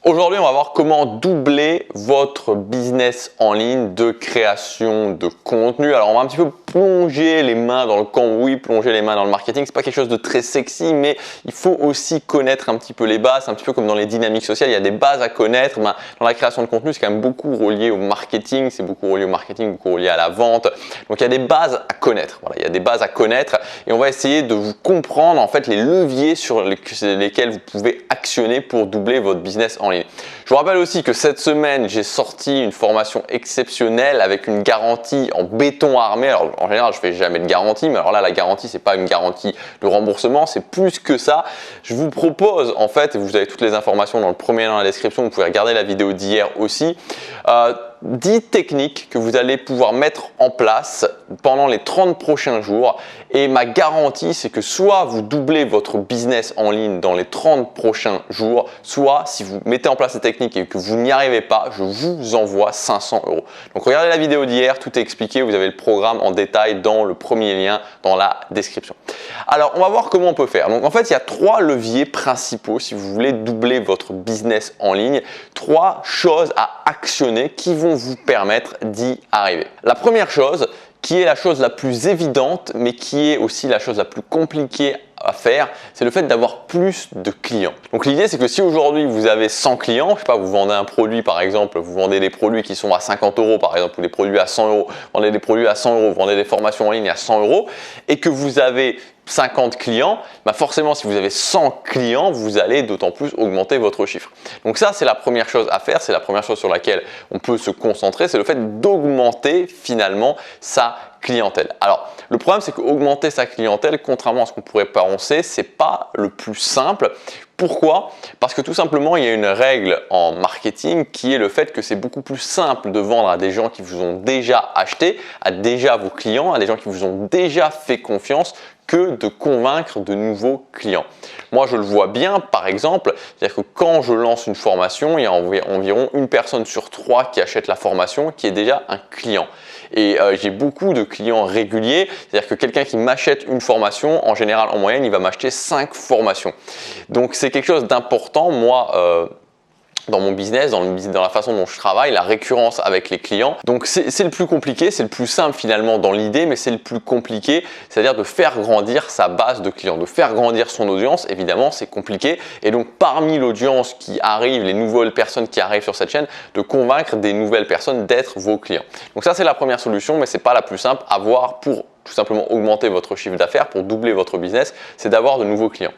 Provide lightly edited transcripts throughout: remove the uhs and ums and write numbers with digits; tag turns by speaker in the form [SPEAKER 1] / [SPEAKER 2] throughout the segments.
[SPEAKER 1] Aujourd'hui, on va voir comment doubler votre business en ligne de création de contenu. Alors, on va un petit peu plonger les mains dans le cambouis, plonger les mains dans le marketing. C'est pas quelque chose de très sexy, mais il faut aussi connaître un petit peu les bases. Un petit peu comme dans les dynamiques sociales, il y a des bases à connaître. Dans la création de contenu, c'est quand même beaucoup relié au marketing. C'est beaucoup relié au marketing, beaucoup relié à la vente. Donc, il y a des bases à connaître. Voilà, il y a des bases à connaître et on va essayer de vous comprendre en fait les leviers sur lesquels vous pouvez actionner pour doubler votre business en ligne. Je vous rappelle aussi que cette semaine, j'ai sorti une formation exceptionnelle avec une garantie en béton armé. Alors, en général, je fais jamais de garantie, mais alors là, la garantie, c'est pas une garantie de remboursement, c'est plus que ça. Je vous propose, en fait, et vous avez toutes les informations dans le premier lien dans la description, vous pouvez regarder la vidéo d'hier aussi, 10 techniques que vous allez pouvoir mettre en place pendant les 30 prochains jours. Et ma garantie, c'est que soit vous doublez votre business en ligne dans les 30 prochains jours, soit si vous mettez en place ces techniques et que vous n'y arrivez pas, je vous envoie 500 €. Donc regardez la vidéo d'hier, tout est expliqué, vous avez le programme en détail dans le premier lien dans la description. Alors on va voir comment on peut faire. Donc en fait, il y a 3 leviers principaux si vous voulez doubler votre business en ligne, 3 choses à actionner qui vont vous permettre d'y arriver. La première chose, qui est la chose la plus évidente, mais qui est aussi la chose la plus compliquée à faire, c'est le fait d'avoir plus de clients. Donc l'idée, c'est que si aujourd'hui vous avez 100 clients, je sais pas, vous vendez un produit par exemple, vous vendez des produits qui sont à 50 € par exemple, ou des produits à 100 €, vous vendez des produits à 100 €, vous vendez des formations en ligne à 100 €, et que vous avez 50 clients, bah forcément si vous avez 100 clients, vous allez d'autant plus augmenter votre chiffre. Donc ça, c'est la première chose à faire, c'est la première chose sur laquelle on peut se concentrer, c'est le fait d'augmenter finalement sa clientèle. Alors, le problème, c'est qu'augmenter sa clientèle, contrairement à ce qu'on pourrait penser, c'est pas le plus simple. Pourquoi? Parce que tout simplement, il y a une règle en marketing qui est le fait que c'est beaucoup plus simple de vendre à des gens qui vous ont déjà acheté, à déjà vos clients, à des gens qui vous ont déjà fait confiance, que de convaincre de nouveaux clients. Moi, je le vois bien, par exemple, c'est-à-dire que quand je lance une formation, il y a environ une personne sur 3 qui achète la formation qui est déjà un client. Et j'ai beaucoup de clients réguliers, c'est-à-dire que quelqu'un qui m'achète une formation, en général, en moyenne, il va m'acheter 5 formations. Donc, c'est quelque chose d'important, moi, dans mon business, dans la façon dont je travaille, la récurrence avec les clients. Donc c'est le plus compliqué, c'est le plus simple finalement dans l'idée, mais c'est le plus compliqué, c'est-à-dire de faire grandir sa base de clients, de faire grandir son audience. Évidemment, c'est compliqué. Et donc parmi l'audience qui arrive, les nouvelles personnes qui arrivent sur cette chaîne, de convaincre des nouvelles personnes d'être vos clients. Donc ça, c'est la première solution, mais c'est pas la plus simple à avoir pour tout simplement augmenter votre chiffre d'affaires, pour doubler votre business, c'est d'avoir de nouveaux clients.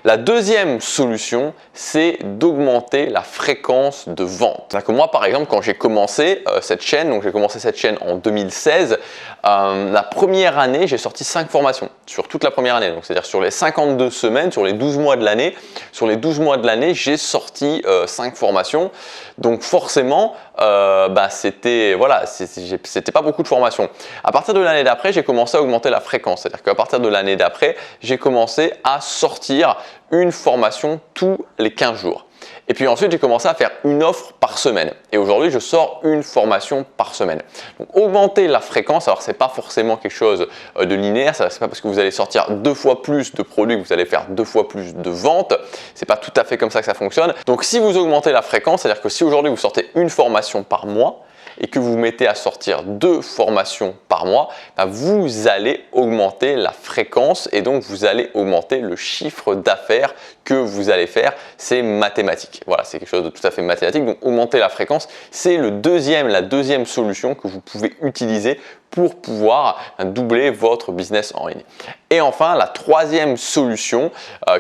[SPEAKER 1] La deuxième solution, c'est d'augmenter la fréquence de vente. C'est-à-dire que moi, par exemple, quand j'ai commencé cette chaîne, donc j'ai commencé cette chaîne en 2016, la première année, j'ai sorti 5 formations sur toute la première année. Donc c'est-à-dire sur les 52 semaines, sur les 12 mois de l'année, j'ai sorti 5 formations. Donc forcément, c'était pas beaucoup de formations. À partir de l'année d'après, j'ai commencé à augmenter la fréquence. C'est-à-dire qu'à partir de l'année d'après, j'ai commencé à sortir une formation tous les 15 jours. Et puis ensuite, j'ai commencé à faire une offre par semaine. Et aujourd'hui, je sors une formation par semaine. Donc, augmenter la fréquence, alors c'est pas forcément quelque chose de linéaire. C'est pas parce que vous allez sortir 2 fois plus de produits que vous allez faire 2 fois plus de ventes. C'est pas tout à fait comme ça que ça fonctionne. Donc, si vous augmentez la fréquence, c'est-à-dire que si aujourd'hui vous sortez une formation par mois, et que vous mettez à sortir 2 formations par mois, vous allez augmenter la fréquence et donc vous allez augmenter le chiffre d'affaires que vous allez faire. C'est mathématique. Voilà, c'est quelque chose de tout à fait mathématique. Donc augmenter la fréquence, c'est la deuxième solution que vous pouvez utiliser pour pouvoir doubler votre business en ligne. Et enfin, la troisième solution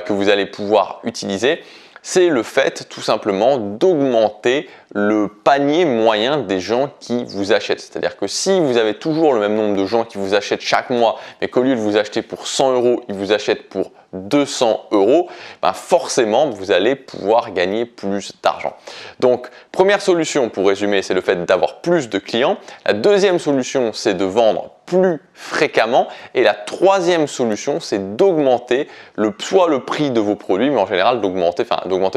[SPEAKER 1] que vous allez pouvoir utiliser, c'est le fait tout simplement d'augmenter le panier moyen des gens qui vous achètent. C'est-à-dire que si vous avez toujours le même nombre de gens qui vous achètent chaque mois, mais qu'au lieu de vous acheter pour 100 €, ils vous achètent pour 200 €, forcément, vous allez pouvoir gagner plus d'argent. Donc, première solution pour résumer, c'est le fait d'avoir plus de clients. La deuxième solution, c'est de vendre plus fréquemment. Et la troisième solution, c'est d'augmenter soit le prix de vos produits, mais en général d'augmenter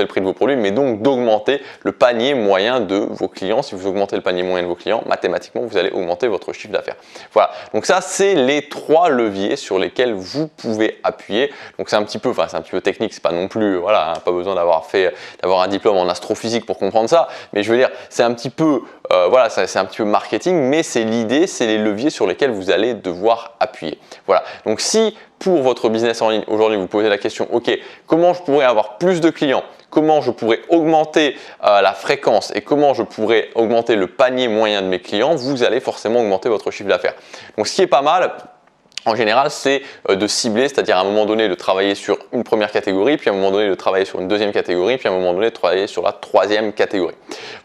[SPEAKER 1] le prix de vos produits, mais donc d'augmenter le panier moyen de vos clients. Si vous augmentez le panier moyen de vos clients, mathématiquement, vous allez augmenter votre chiffre d'affaires. Voilà, donc ça, c'est les 3 leviers sur lesquels vous pouvez appuyer. Donc c'est un petit peu technique, c'est pas non plus, voilà, pas besoin d'avoir un diplôme en astrophysique pour comprendre ça, mais je veux dire, c'est un petit peu, voilà, c'est un petit peu marketing, mais c'est l'idée, c'est les leviers sur lesquels vous allez devoir appuyer. Voilà, donc si pour votre business en ligne, aujourd'hui, vous posez la question, ok, comment je pourrais avoir plus de clients? Comment je pourrais augmenter la fréquence et comment je pourrais augmenter le panier moyen de mes clients, vous allez forcément augmenter votre chiffre d'affaires. Donc ce qui est pas mal, en général, c'est de cibler, c'est-à-dire à un moment donné de travailler sur une première catégorie, puis à un moment donné de travailler sur une deuxième catégorie, puis à un moment donné de travailler sur la troisième catégorie.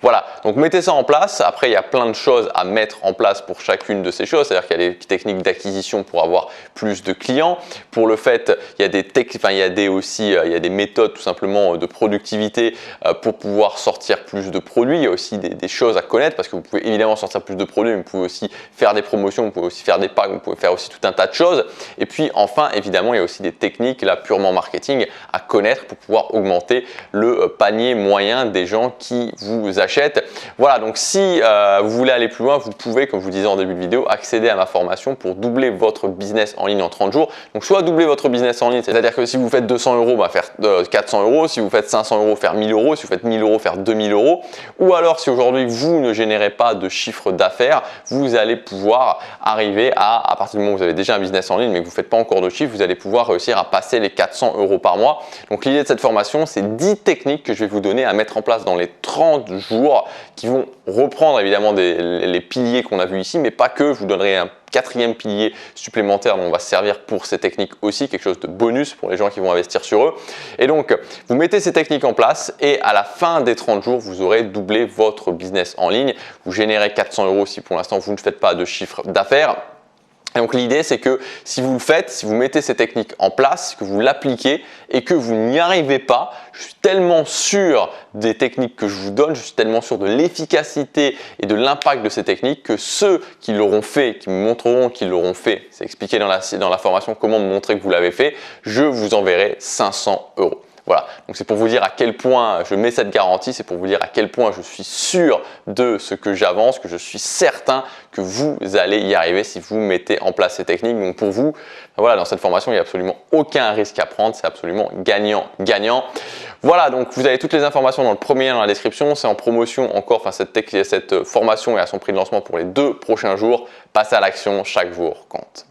[SPEAKER 1] Voilà, donc mettez ça en place. Après, il y a plein de choses à mettre en place pour chacune de ces choses, c'est-à-dire qu'il y a des techniques d'acquisition pour avoir plus de clients. Pour le fait, il y a des méthodes tout simplement de productivité pour pouvoir sortir plus de produits. Il y a aussi des choses à connaître parce que vous pouvez évidemment sortir plus de produits, mais vous pouvez aussi faire des promotions, vous pouvez aussi faire des packs, vous pouvez faire aussi tout un tas de choses. Et puis enfin, évidemment, il y a aussi des techniques là purement marketing à connaître pour pouvoir augmenter le panier moyen des gens qui vous achètent. Voilà, donc si vous voulez aller plus loin, vous pouvez, comme je vous disais en début de vidéo, accéder à ma formation pour doubler votre business en ligne en 30 jours. Donc soit doubler votre business en ligne, c'est-à-dire que si vous faites 200 euros, faire 400 euros, si vous faites 500 euros, faire 1000 euros, si vous faites 1000 euros, faire 2000 euros, ou alors si aujourd'hui vous ne générez pas de chiffre d'affaires, vous allez pouvoir arriver à partir du moment où vous avez déjà un business en ligne mais que vous ne faites pas encore de chiffre, vous allez pouvoir réussir à passer les 400 euros par mois. Donc l'idée de cette formation, c'est 10 techniques que je vais vous donner à mettre en place dans les 30 jours qui vont reprendre évidemment les piliers qu'on a vus ici, mais pas que. Je vous donnerai un 4e pilier supplémentaire dont on va se servir pour ces techniques aussi, quelque chose de bonus pour les gens qui vont investir sur eux. Et donc, vous mettez ces techniques en place et à la fin des 30 jours, vous aurez doublé votre business en ligne. Vous générez 400 euros si pour l'instant vous ne faites pas de chiffre d'affaires. Et donc l'idée, c'est que si vous le faites, si vous mettez ces techniques en place, que vous l'appliquez et que vous n'y arrivez pas, je suis tellement sûr des techniques que je vous donne, je suis tellement sûr de l'efficacité et de l'impact de ces techniques que ceux qui l'auront fait, qui me montreront qu'ils l'auront fait, c'est expliqué dans la formation comment me montrer que vous l'avez fait, je vous enverrai 500 euros. Voilà, donc c'est pour vous dire à quel point je mets cette garantie, c'est pour vous dire à quel point je suis sûr de ce que j'avance, que je suis certain que vous allez y arriver si vous mettez en place ces techniques. Donc pour vous, voilà, dans cette formation, il n'y a absolument aucun risque à prendre, c'est absolument gagnant-gagnant. Voilà, donc vous avez toutes les informations dans le premier lien dans la description, c'est en promotion encore, cette formation est à son prix de lancement pour les 2 prochains jours. Passez à l'action, chaque jour compte.